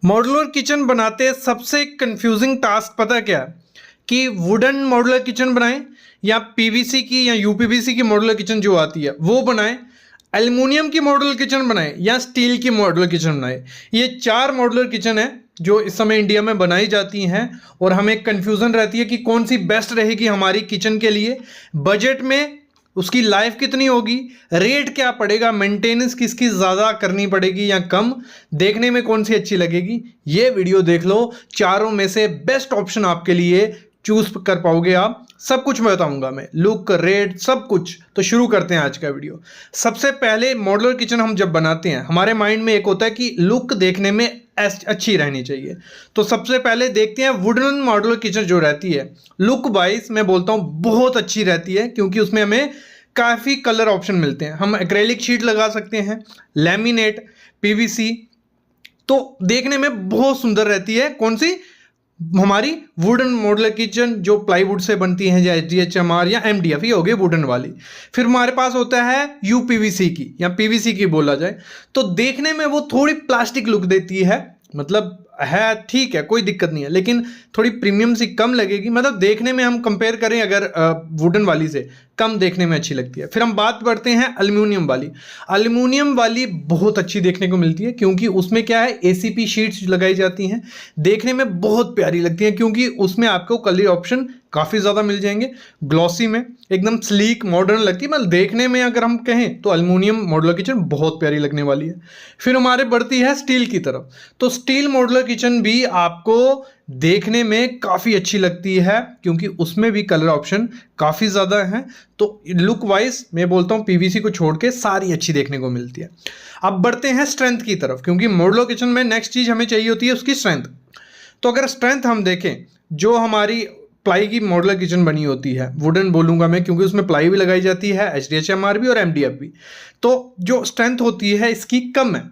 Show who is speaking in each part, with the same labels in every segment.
Speaker 1: Modular kitchen बनाते सबसे confusing task पता क्या है कि वुडन मॉड्यूलर किचन बनाएं या पीवीसी की या यूपीवीसी की मॉड्यूलर किचन जो आती है वो बनाएं, एल्युमिनियम की मॉड्यूलर किचन बनाएं या स्टील की मॉड्यूलर किचन बनाएं। ये चार मॉड्यूलर किचन है जो इस समय इंडिया में बनाई जाती हैं और हमें कंफ्यूजन रहती है कि कौन सी बेस्ट रहेगी हमारी किचन के लिए, बजट में उसकी लाइफ कितनी होगी, रेट क्या पड़ेगा, मेंटेनेंस किसकी ज़्यादा करनी पड़ेगी या कम, देखने में कौन सी अच्छी लगेगी। ये वीडियो देख लो, चारों में से बेस्ट ऑप्शन आपके लिए चूज कर पाओगे आप। सब कुछ मैं बताऊंगा, मैं लुक रेट सब कुछ। तो शुरू करते हैं आज का वीडियो। सबसे पहले मॉड्यूलर किचन हम जब बनाते हैं हमारे माइंड में एक होता है कि लुक देखने में अच्छी रहनी चाहिए। तो सबसे पहले देखते हैं वुडन मॉड्यूलर किचन जो रहती है लुक वाइज मैं बोलता हूं बहुत अच्छी रहती है, क्योंकि उसमें हमें काफ़ी कलर ऑप्शन मिलते हैं। हम एक्रेलिक शीट लगा सकते हैं, लैमिनेट, पीवीसी, तो देखने में बहुत सुंदर रहती है। कौन सी? हमारी वुडन मॉड्यूलर किचन जो प्लाईवुड से बनती है, या एचडीएचएमआर या एमडीएफ, ये हो गई वुडन वाली। फिर हमारे पास होता है यूपीवीसी की या पीवीसी की बोला जाए, तो देखने में वो थोड़ी प्लास्टिक लुक देती है, मतलब है ठीक है कोई दिक्कत नहीं है, लेकिन थोड़ी प्रीमियम सी कम लगेगी। मतलब देखने में हम कंपेयर करें अगर वुडन वाली से कम देखने में अच्छी लगती है। फिर हम बात करते हैं एल्युमिनियम वाली। एल्युमिनियम वाली बहुत अच्छी देखने को मिलती है, क्योंकि उसमें क्या है एसीपी शीट्स लगाई जाती हैं, देखने में बहुत प्यारी लगती हैं, क्योंकि उसमें आपको कलर ऑप्शन काफ़ी ज़्यादा मिल जाएंगे, ग्लॉसी में एकदम स्लीक मॉडर्न लगती है। मतलब देखने में अगर हम कहें तो एल्युमिनियम मॉड्यूलर किचन बहुत प्यारी लगने वाली है। फिर हमारे बढ़ती है स्टील की तरफ, तो स्टील मॉड्यूलर किचन भी आपको देखने में काफ़ी अच्छी लगती है, क्योंकि उसमें भी कलर ऑप्शन काफ़ी ज़्यादा हैं। तो लुक वाइज मैं बोलता हूँ पीवीसी को छोड़ के सारी अच्छी देखने को मिलती है। अब बढ़ते हैं स्ट्रेंथ की तरफ, क्योंकि मॉड्यूलर किचन में नेक्स्ट चीज़ हमें चाहिए होती है उसकी स्ट्रेंथ। तो अगर स्ट्रेंथ हम देखें, जो हमारी प्लाई की मॉड्यूलर किचन बनी होती है, वुडन बोलूँगा मैं क्योंकि उसमें प्लाई भी लगाई जाती है, एचडीएचएमआर भी और एमडीएफ भी, तो जो स्ट्रेंथ होती है इसकी कम है।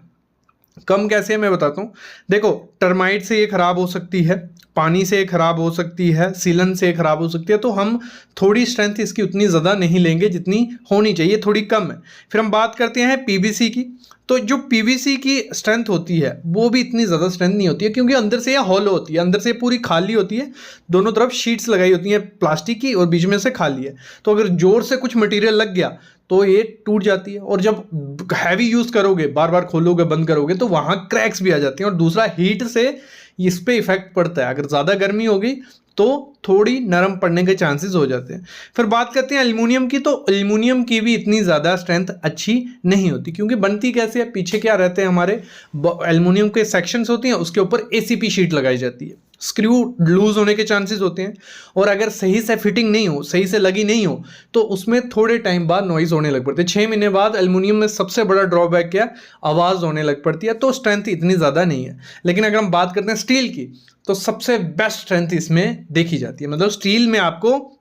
Speaker 1: कम कैसे है मैं बताता हूँ। देखो, टर्माइट से ये खराब हो सकती है, पानी से खराब हो सकती है, सीलन से खराब हो सकती है, तो हम थोड़ी स्ट्रेंथ इसकी उतनी ज़्यादा नहीं लेंगे जितनी होनी चाहिए, थोड़ी कम है। फिर हम बात करते हैं पीवीसी की, तो जो पीवीसी की स्ट्रेंथ होती है वो भी इतनी ज़्यादा स्ट्रेंथ नहीं होती है, क्योंकि अंदर से ये हॉलो होती है, अंदर से पूरी खाली होती है, दोनों तरफ शीट्स लगाई होती हैं प्लास्टिक की और बीच में से खाली है। तो अगर जोर से कुछ मटेरियल लग गया तो ये टूट जाती है, और जब हैवी यूज़ करोगे, बार बार खोलोगे बंद करोगे, तो वहाँ क्रैक्स भी आ जाती हैं। और दूसरा हीट से इस पे इफेक्ट पड़ता है, अगर ज़्यादा गर्मी होगी तो थोड़ी नरम पड़ने के चांसेस हो जाते हैं। फिर बात करते हैं एल्युमिनियम की, तो एल्युमिनियम की भी इतनी ज़्यादा स्ट्रेंथ अच्छी नहीं होती, क्योंकि बनती कैसे है, पीछे क्या रहते हैं हमारे एल्युमिनियम के सेक्शंस होती हैं, उसके ऊपर एसीपी शीट लगाई जाती है, स्क्रू लूज होने के चांसेस होते हैं, और अगर सही से फिटिंग नहीं हो, सही से लगी नहीं हो, तो उसमें थोड़े टाइम बाद नॉइज होने लग पड़ते हैं। 6 महीने बाद एल्युमिनियम में सबसे बड़ा ड्रॉबैक क्या, आवाज़ होने लग पड़ती है, तो स्ट्रेंथ इतनी ज़्यादा नहीं है। लेकिन अगर हम बात करते हैं स्टील की, तो सबसे बेस्ट स्ट्रेंथ इसमें देखी जाती है। मतलब स्टील में आपको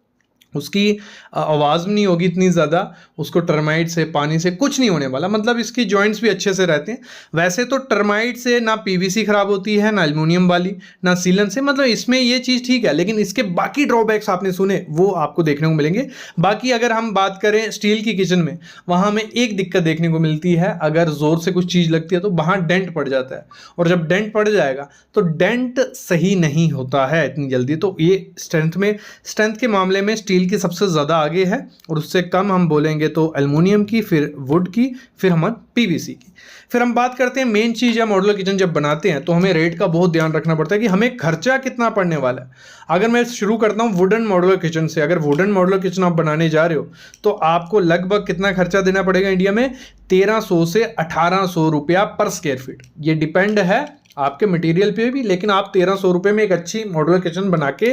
Speaker 1: उसकी आवाज़ भी नहीं होगी इतनी ज़्यादा, उसको टर्माइट से, पानी से कुछ नहीं होने वाला, मतलब इसकी जॉइंट्स भी अच्छे से रहते हैं। वैसे तो टर्माइट से ना पीवीसी ख़राब होती है, ना एल्युमिनियम वाली, ना सीलन से, मतलब इसमें ये चीज़ ठीक है। लेकिन इसके बाकी ड्रॉबैक्स आपने सुने वो आपको देखने को मिलेंगे। बाकी अगर हम बात करें स्टील की किचन में, वहाँ हमें एक दिक्कत देखने को मिलती है, अगर ज़ोर से कुछ चीज़ लगती है तो वहाँ डेंट पड़ जाता है, और जब डेंट पड़ जाएगा तो डेंट सही नहीं होता है इतनी जल्दी। तो ये स्ट्रेंथ के मामले में स्टील की सबसे ज़्यादा आगे है, और उससे कम हम बोलेंगे तो एल्युमिनियम की, फिर वुड की, फिर हम पीवीसी की। फिर हम बात करते हैं मेन चीज़, या मॉड्यूलर किचन जब बनाते हैं तो हमें रेट का बहुत ध्यान रखना पड़ता है कि हमें खर्चा कितना पड़ने वाला है। अगर मैं शुरू करता हूँ वुडन मॉड्यूलर किचन से, अगर वुडन मॉड्यूलर किचन आप बनाने जा रहे हो तो आपको लगभग कितना खर्चा देना पड़ेगा इंडिया में, 1300 से 1800 रुपया पर स्क्वायर फीट। ये डिपेंड है आपके मटेरियल पे भी, लेकिन आप 1300 रुपये में एक अच्छी मॉड्यूलर किचन बना के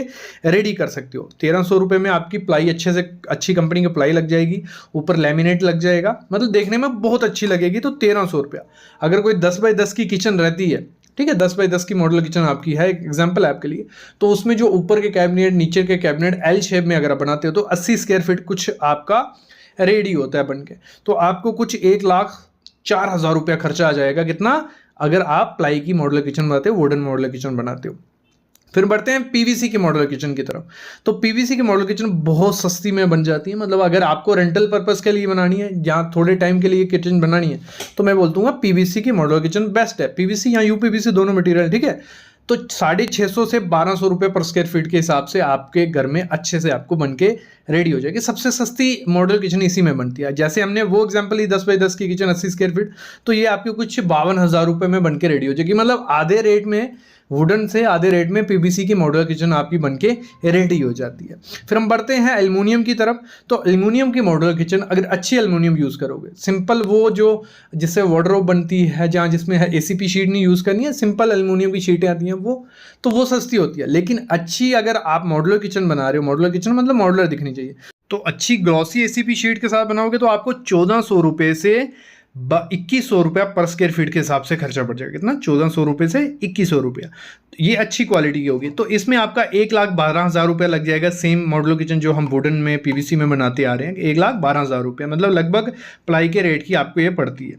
Speaker 1: रेडी कर सकते हो। 1300 रुपये में आपकी प्लाई अच्छे से, अच्छी कंपनी की प्लाई लग जाएगी, ऊपर लैमिनेट लग जाएगा, मतलब देखने में बहुत अच्छी लगेगी। तो 1300 रुपया। अगर कोई 10 बाई 10 की किचन रहती है, ठीक है, 10 बाई 10 की मॉड्यूलर किचन आपकी है, एक एग्जाम्पल है आपके लिए, तो उसमें जो ऊपर के कैबिनेट, नीचे के कैबिनेट एल शेप में अगर आप बनाते हो तो 80 स्क्वायर फीट कुछ आपका रेडी होता है बन के, तो आपको कुछ 1,04,000 रुपया खर्चा आ जाएगा। कितना? अगर आप प्लाई की मॉड्यूलर किचन बनाते हो, वुडन मॉड्यूलर किचन बनाते हो। फिर बढ़ते हैं पीवीसी की मॉड्यूलर किचन की तरफ। तो पीवीसी की मॉड्यूलर किचन बहुत सस्ती में बन जाती है, मतलब अगर आपको रेंटल पर्पस के लिए बनानी है या थोड़े टाइम के लिए किचन बनानी है तो मैं बोलूँगा पीवीसी की मॉड्यूलर किचन बेस्ट है। पीवीसी या यूपीवीसी दोनों मटेरियल ठीक है। तो 650 से 1200 रुपये पर स्क्वायर फीट के हिसाब से आपके घर में अच्छे से आपको बन के रेडी हो जाएगी। सबसे सस्ती मॉडल किचन इसी में बनती है। जैसे हमने वो एग्जांपल ली 10 बाई 10 की किचन 80 स्क्वायर फीट, तो ये आपके कुछ 52,000 रुपये में बन के रेडी हो जाएगी। मतलब आधे रेट में वुडन से आधे रेट में पीवीसी की मॉड्यूलर किचन आपकी बनके रेडी हो जाती है। फिर हम बढ़ते हैं एल्युमिनियम की तरफ। तो एल्युमिनियम की मॉड्यूलर किचन अगर अच्छी एल्युमिनियम यूज़ करोगे, सिंपल वो जो जिससे वार्डरोब बनती है जहाँ जिसमें एसीपी शीट नहीं यूज़ करनी है, सिंपल एल्युमिनियम की शीटें आती हैं वो सस्ती होती है। लेकिन अच्छी अगर आप मॉड्यूलर किचन बना रहे हो, मॉड्यूलर किचन मतलब मॉड्यूलर दिखनी चाहिए, तो अच्छी ग्लॉसी एसीपी शीट के साथ बनाओगे तो आपको 1400 रुपये से 2100 रुपया पर स्क्वायर फीट के हिसाब से खर्चा पड़ जाएगा। कितना? 1400 रुपये से 2100 रुपया। ये अच्छी क्वालिटी की होगी। तो इसमें आपका 1,12,000 रुपया लग जाएगा। सेम मॉड्यूलर किचन जो हम वुडन में पीवीसी में बनाते आ रहे हैं, 1,12,000 रुपया, मतलब लगभग प्लाई के रेट की आपको ये पड़ती है।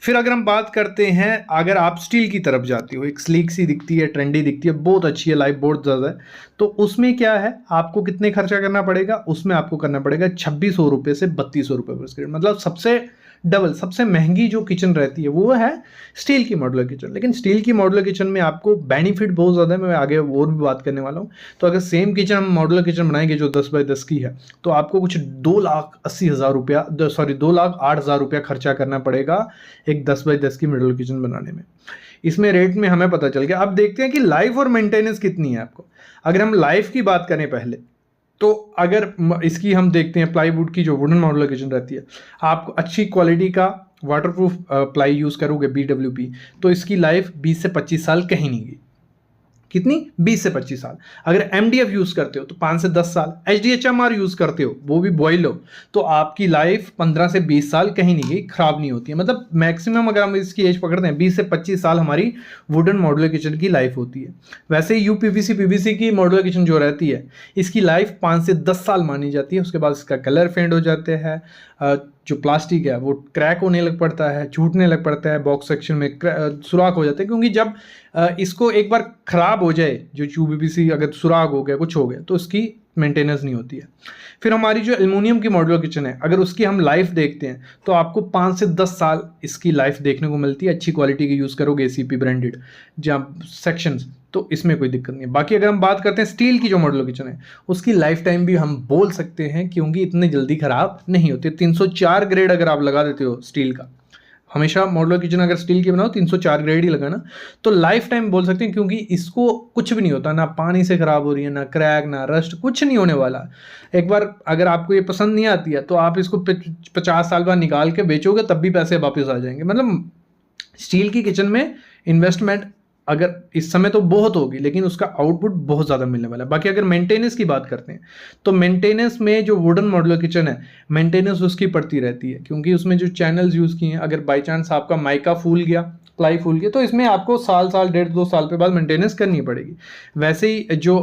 Speaker 1: फिर अगर हम बात करते हैं, अगर आप स्टील की तरफ जाते हो, एक स्लीक सी दिखती है, ट्रेंडी दिखती है, बहुत अच्छी है, लाइफ बहुत ज़्यादा है, तो उसमें क्या है, आपको कितने खर्चा करना पड़ेगा? उसमें आपको करना पड़ेगा 2600 रुपये से 3200 रुपये पर स्क्वायर। मतलब सबसे डबल, सबसे महंगी जो किचन रहती है वो है स्टील की मॉड्यूलर किचन। लेकिन स्टील की मॉड्यूलर किचन में आपको बेनिफिट बहुत ज़्यादा है, मैं आगे और भी बात करने वाला हूँ। तो अगर सेम किचन हम मॉड्यूलर किचन बनाएंगे जो 10 बाई 10 की है, तो आपको कुछ 2,80,000 रुपया 2,08,000 रुपया खर्चा करना पड़ेगा एक 10 बाई 10 की मॉड्यूलर किचन बनाने में। इसमें रेट में हमें पता चल गया। अब देखते हैं कि लाइफ और मेंटेनेंस कितनी है आपको। अगर हम लाइफ की बात करें पहले, तो अगर इसकी हम देखते हैं, प्लाईवुड की जो वुडन मॉड्यूलर किचन रहती है, आप अच्छी क्वालिटी का वाटरप्रूफ प्लाई यूज़ करोगे BWP, तो इसकी लाइफ 20 से 25 साल कहीं नहीं गई। कितनी? 20 से 25 साल। अगर MDF यूज़ करते हो तो 5 से 10 साल। HDHMR यूज़ करते हो, वो भी बॉयल हो, तो आपकी लाइफ 15 से 20 साल कहीं नहीं गई, खराब नहीं होती है। मतलब मैक्सिमम अगर हम इसकी एज पकड़ते हैं 20 से 25 साल हमारी वुडन मॉड्यूलर किचन की लाइफ होती है। वैसे ही UPVC PVC की मॉड्यूलर किचन जो रहती है, इसकी लाइफ 5 से 10 साल मानी जाती है। उसके बाद इसका कलर फेंड हो जाते हैं, जो प्लास्टिक है वो क्रैक होने लग पड़ता है, छूटने लग पड़ता है, बॉक्स सेक्शन में सुराख हो जाते हैं। क्योंकि जब इसको एक बार ख़राब हो जाए, जो UPVC अगर सुराख हो गया, कुछ हो गया, तो इसकी मेंटेनेंस नहीं होती है। फिर हमारी जो एल्युमिनियम की मॉड्यूलर किचन है, अगर उसकी हम लाइफ देखते हैं तो आपको 5 से 10 साल इसकी लाइफ देखने को मिलती है। अच्छी क्वालिटी की यूज़ करोगे ACP ब्रांडेड जहाँ सेक्शंस, तो इसमें कोई दिक्कत नहीं है। बाकी अगर हम बात करते हैं स्टील की जो मॉड्यूलर किचन है, उसकी लाइफ टाइम भी हम बोल सकते हैं क्योंकि इतनी जल्दी ख़राब नहीं होती। 304 ग्रेड अगर आप लगा देते हो स्टील का, हमेशा मॉड्यूलर किचन अगर स्टील की बनाओ 304 ग्रेड ही लगाना, तो लाइफ टाइम बोल सकते हैं। क्योंकि इसको कुछ भी नहीं होता, ना पानी से ख़राब हो रही है, ना क्रैक, ना रस्ट, कुछ नहीं होने वाला। एक बार अगर आपको ये पसंद नहीं आती है तो आप इसको 50 साल बाद निकाल के बेचोगे तब भी पैसे वापस आ जाएंगे। मतलब स्टील की किचन में इन्वेस्टमेंट अगर इस समय तो बहुत होगी, लेकिन उसका आउटपुट बहुत ज़्यादा मिलने वाला है। बाकी अगर मेंटेनेंस की बात करते हैं, तो मेंटेनेंस में जो वुडन मॉड्यूलर किचन है, मेंटेनेंस उसकी पड़ती रहती है। क्योंकि उसमें जो चैनल्स यूज़ किए हैं, अगर बाई चांस आपका माइका फूल गया, प्लाई फूल गया, तो इसमें आपको साल 1.5-2 साल के बाद मेंटेनेंस करनी पड़ेगी। वैसे ही जो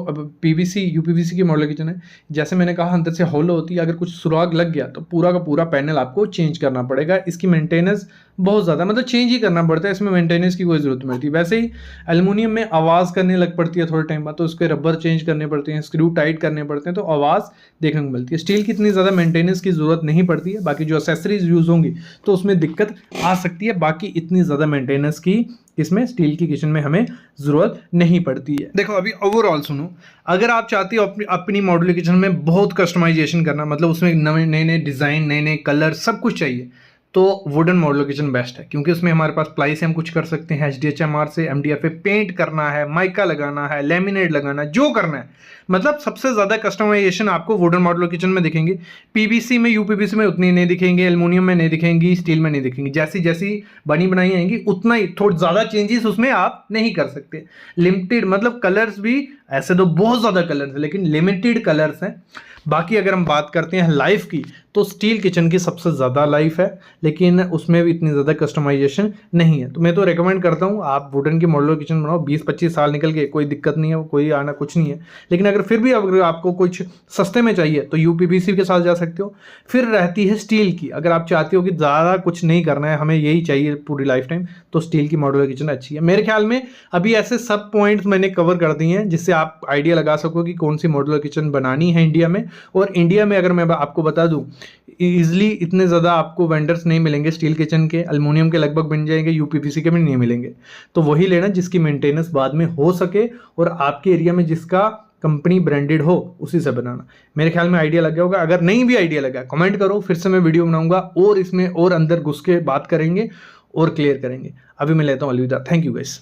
Speaker 1: PVC UPVC की मॉड्यूलर किचन है, जैसे मैंने कहा अंदर से होलो होती है, अगर कुछ सुराग लग गया तो पूरा का पूरा पैनल आपको चेंज करना पड़ेगा। इसकी मेंटेनेंस बहुत ज़्यादा, मतलब चेंज ही करना पड़ता है, इसमें मेंटेनेंस की कोई ज़रूरत नहीं पड़ती। वैसे ही एल्युमिनियम में आवाज़ करने लग पड़ती है थोड़े टाइम बाद, तो उसके रबर चेंज करने पड़ते हैं, स्क्रू टाइट करने पड़ते हैं, तो आवाज़ देखने को मिलती है। स्टील की इतनी ज़्यादा मेंटेनेंस की ज़रूरत नहीं पड़ती है। बाकी जो एक्सेसरीज यूज़ होंगी तो उसमें दिक्कत आ सकती है। बाकी इतनी ज़्यादा मेंटेनेंस की इसमें स्टील की किचन में हमें ज़रूरत नहीं पड़ती है। देखो अभी ओवरऑल सुनो, अगर आप चाहती हो अपनी मॉड्यूलर किचन में बहुत कस्टमाइजेशन करना, मतलब उसमें नए डिज़ाइन, नए कलर, सब कुछ चाहिए, तो वुडन मॉड्यूलर किचन बेस्ट है। क्योंकि उसमें हमारे पास प्लाई से हम कुछ कर सकते हैं, HDHMR से MDF पे पेंट करना है, माइका लगाना है, लेमिनेट लगाना है, जो करना है, मतलब सबसे ज़्यादा कस्टमाइजेशन आपको वुडन मॉड्यूलर किचन में दिखेंगे। PVC में UPVC में उतनी नहीं दिखेंगे, एल्युमिनियम में नहीं दिखेंगी, स्टील में नहीं दिखेंगी। जैसी जैसी बनी बनाई आएंगी उतना ही, थोड़ा ज़्यादा चेंजेस उसमें आप नहीं कर सकते। लिमिटेड, मतलब कलर्स भी ऐसे तो बहुत ज़्यादा कलर्स हैं, लेकिन लिमिटेड कलर्स हैं। बाकी अगर हम बात करते हैं लाइफ की, तो स्टील किचन की सबसे ज़्यादा लाइफ है, लेकिन उसमें भी इतनी ज़्यादा कस्टमाइजेशन नहीं है। तो मैं तो रेकमेंड करता हूँ आप वुडन की मॉड्यूलर किचन बनाओ, 20-25 साल निकल के कोई दिक्कत नहीं है, कोई आना कुछ नहीं है। लेकिन अगर फिर भी अगर आपको कुछ सस्ते में चाहिए तो यूपीवीसी के साथ जा सकते हो। फिर रहती है स्टील की, अगर आप चाहते हो कि ज़्यादा कुछ नहीं करना है, हमें यही चाहिए पूरी लाइफ टाइम, तो स्टील की मॉड्यूलर किचन अच्छी है। मेरे ख्याल में अभी ऐसे सब पॉइंट्स मैंने कवर कर दिए हैं जिससे आप आइडिया लगा सको कि कौन सी मॉड्यूलर किचन बनानी है इंडिया में। और इंडिया में अगर मैं आपको बता दूं, ईजिली इतने ज़्यादा आपको वेंडर्स नहीं मिलेंगे स्टील किचन के, एल्युमिनियम के लगभग बन जाएंगे, यूपीवीसी के भी नहीं मिलेंगे। तो वही लेना जिसकी मेंटेनेंस बाद में हो सके और आपके एरिया में जिसका कंपनी ब्रांडेड हो, उसी से बनाना। मेरे ख्याल में आइडिया लग गया होगा। अगर नहीं भी आइडिया लगा कमेंट करो, फिर से मैं वीडियो बनाऊंगा और इसमें और अंदर घुस के बात करेंगे और क्लियर करेंगे। अभी मैं लेता हूँ अलविदा। Thank you guys.